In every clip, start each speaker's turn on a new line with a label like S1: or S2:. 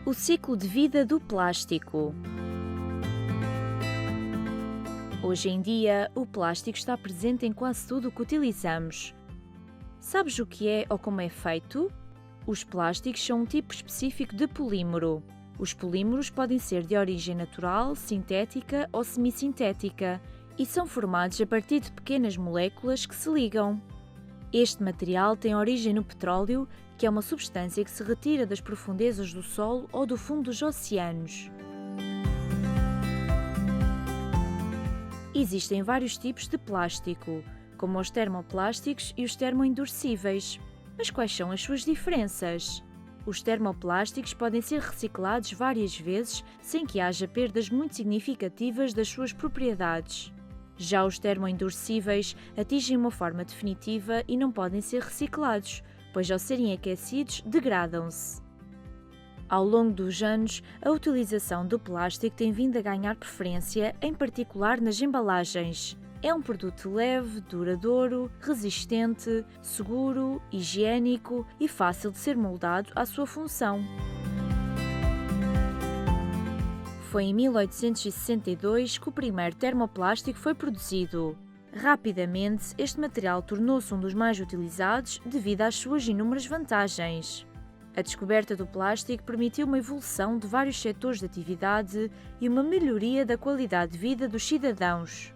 S1: O ciclo de vida do plástico. Hoje em dia, o plástico está presente em quase tudo o que utilizamos. Sabes o que é ou como é feito? Os plásticos são um tipo específico de polímero. Os polímeros podem ser de origem natural, sintética ou semissintética e são formados a partir de pequenas moléculas que se ligam. Este material tem origem no petróleo, que é uma substância que se retira das profundezas do solo ou do fundo dos oceanos. Existem vários tipos de plástico, como os termoplásticos e os termoendurecíveis. Mas quais são as suas diferenças? Os termoplásticos podem ser reciclados várias vezes sem que haja perdas muito significativas das suas propriedades. Já os termoendurecíveis atingem uma forma definitiva e não podem ser reciclados, pois ao serem aquecidos degradam-se. Ao longo dos anos, a utilização do plástico tem vindo a ganhar preferência, em particular nas embalagens. É um produto leve, duradouro, resistente, seguro, higiênico e fácil de ser moldado à sua função. Foi em 1862 que o primeiro termoplástico foi produzido. Rapidamente, este material tornou-se um dos mais utilizados devido às suas inúmeras vantagens. A descoberta do plástico permitiu uma evolução de vários setores de atividade e uma melhoria da qualidade de vida dos cidadãos.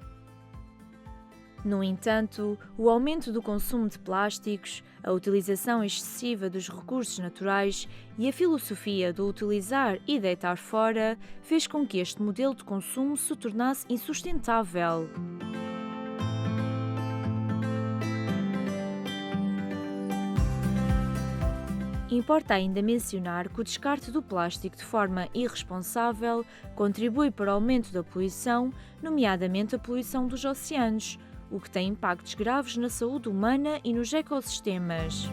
S1: No entanto, o aumento do consumo de plásticos, a utilização excessiva dos recursos naturais e a filosofia do utilizar e deitar fora fez com que este modelo de consumo se tornasse insustentável. Importa ainda mencionar que o descarte do plástico de forma irresponsável contribui para o aumento da poluição, nomeadamente a poluição dos oceanos, o que tem impactos graves na saúde humana e nos ecossistemas.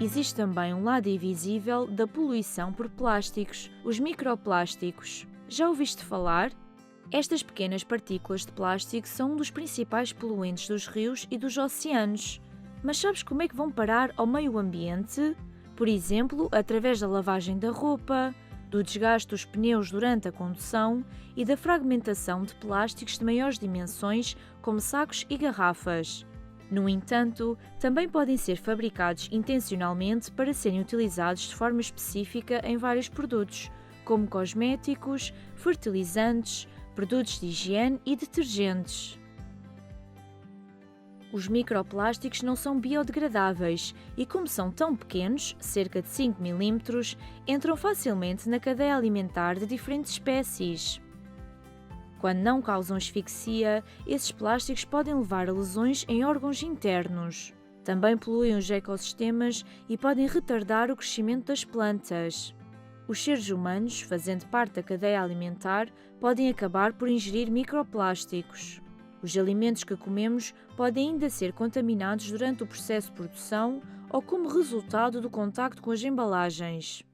S1: Existe também um lado invisível da poluição por plásticos, os microplásticos. Já ouviste falar? Estas pequenas partículas de plástico são um dos principais poluentes dos rios e dos oceanos. Mas sabes como é que vão parar ao meio ambiente? Por exemplo, através da lavagem da roupa, do desgaste dos pneus durante a condução e da fragmentação de plásticos de maiores dimensões, como sacos e garrafas. No entanto, também podem ser fabricados intencionalmente para serem utilizados de forma específica em vários produtos, como cosméticos, fertilizantes, produtos de higiene e detergentes. Os microplásticos não são biodegradáveis e, como são tão pequenos, cerca de 5 mm, entram facilmente na cadeia alimentar de diferentes espécies. Quando não causam asfixia, esses plásticos podem levar a lesões em órgãos internos. Também poluem os ecossistemas e podem retardar o crescimento das plantas. Os seres humanos, fazendo parte da cadeia alimentar, podem acabar por ingerir microplásticos. Os alimentos que comemos podem ainda ser contaminados durante o processo de produção ou como resultado do contacto com as embalagens.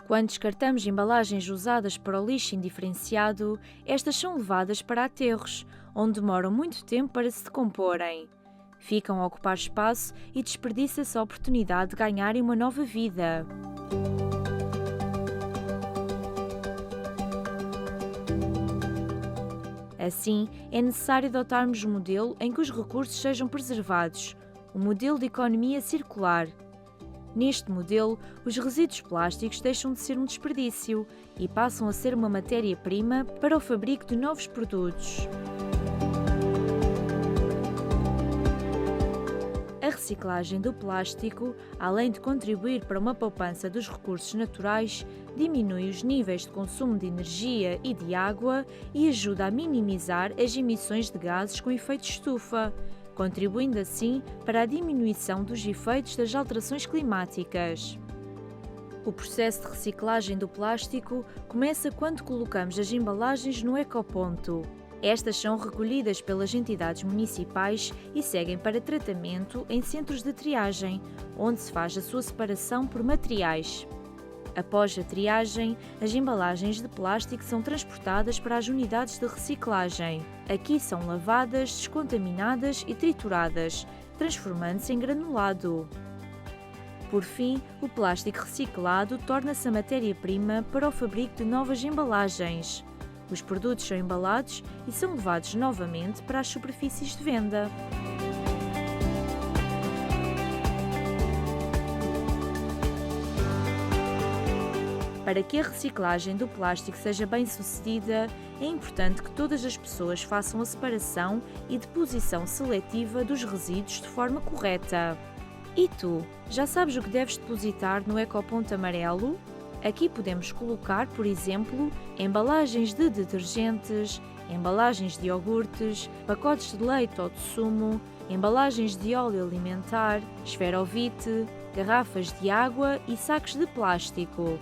S1: Quando descartamos embalagens usadas para o lixo indiferenciado, estas são levadas para aterros, onde demoram muito tempo para se decomporem. Ficam a ocupar espaço e desperdiça-se a oportunidade de ganharem uma nova vida. Assim, é necessário adotarmos um modelo em que os recursos sejam preservados, um modelo de economia circular. Neste modelo, os resíduos plásticos deixam de ser um desperdício e passam a ser uma matéria-prima para o fabrico de novos produtos. A reciclagem do plástico, além de contribuir para uma poupança dos recursos naturais, diminui os níveis de consumo de energia e de água e ajuda a minimizar as emissões de gases com efeito estufa, contribuindo assim para a diminuição dos efeitos das alterações climáticas. O processo de reciclagem do plástico começa quando colocamos as embalagens no ecoponto. Estas são recolhidas pelas entidades municipais e seguem para tratamento em centros de triagem, onde se faz a sua separação por materiais. Após a triagem, as embalagens de plástico são transportadas para as unidades de reciclagem. Aqui são lavadas, descontaminadas e trituradas, transformando-se em granulado. Por fim, o plástico reciclado torna-se a matéria-prima para o fabrico de novas embalagens. Os produtos são embalados e são levados novamente para as superfícies de venda. Para que a reciclagem do plástico seja bem-sucedida, é importante que todas as pessoas façam a separação e deposição seletiva dos resíduos de forma correta. E tu, já sabes o que deves depositar no ecoponto amarelo? Aqui podemos colocar, por exemplo, embalagens de detergentes, embalagens de iogurtes, pacotes de leite ou de sumo, embalagens de óleo alimentar, esferovite, garrafas de água e sacos de plástico.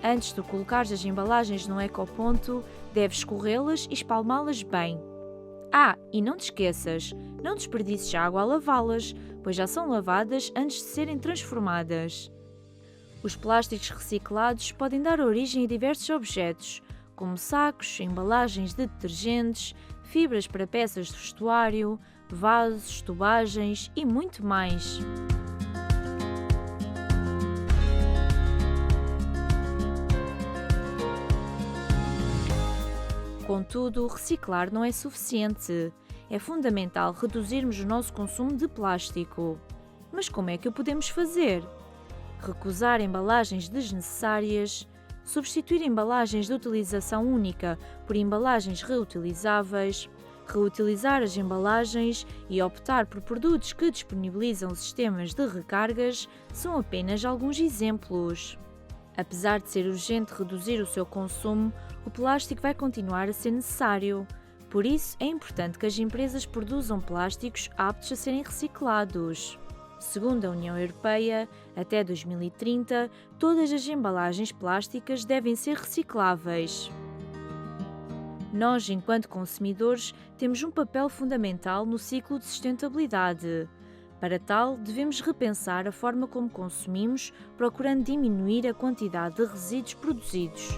S1: Antes de colocares as embalagens no ecoponto, deves escorrê-las e espalmá-las bem. E não te esqueças, não desperdices água a lavá-las, pois já são lavadas antes de serem transformadas. Os plásticos reciclados podem dar origem a diversos objetos, como sacos, embalagens de detergentes, fibras para peças de vestuário, vasos, tubagens e muito mais. Contudo, reciclar não é suficiente. É fundamental reduzirmos o nosso consumo de plástico. Mas como é que o podemos fazer? Recusar embalagens desnecessárias, substituir embalagens de utilização única por embalagens reutilizáveis, reutilizar as embalagens e optar por produtos que disponibilizam sistemas de recargas são apenas alguns exemplos. Apesar de ser urgente reduzir o seu consumo, o plástico vai continuar a ser necessário. Por isso, é importante que as empresas produzam plásticos aptos a serem reciclados. Segundo a União Europeia, até 2030, todas as embalagens plásticas devem ser recicláveis. Nós, enquanto consumidores, temos um papel fundamental no ciclo de sustentabilidade. Para tal, devemos repensar a forma como consumimos, procurando diminuir a quantidade de resíduos produzidos.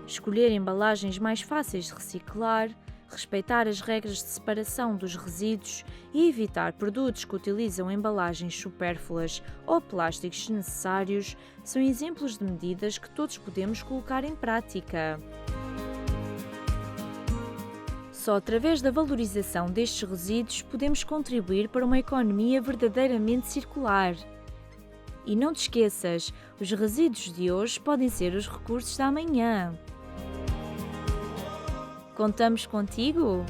S1: Escolher embalagens mais fáceis de reciclar, respeitar as regras de separação dos resíduos e evitar produtos que utilizam embalagens supérfluas ou plásticos desnecessários são exemplos de medidas que todos podemos colocar em prática. Só através da valorização destes resíduos podemos contribuir para uma economia verdadeiramente circular. E não te esqueças, os resíduos de hoje podem ser os recursos da amanhã. Contamos contigo?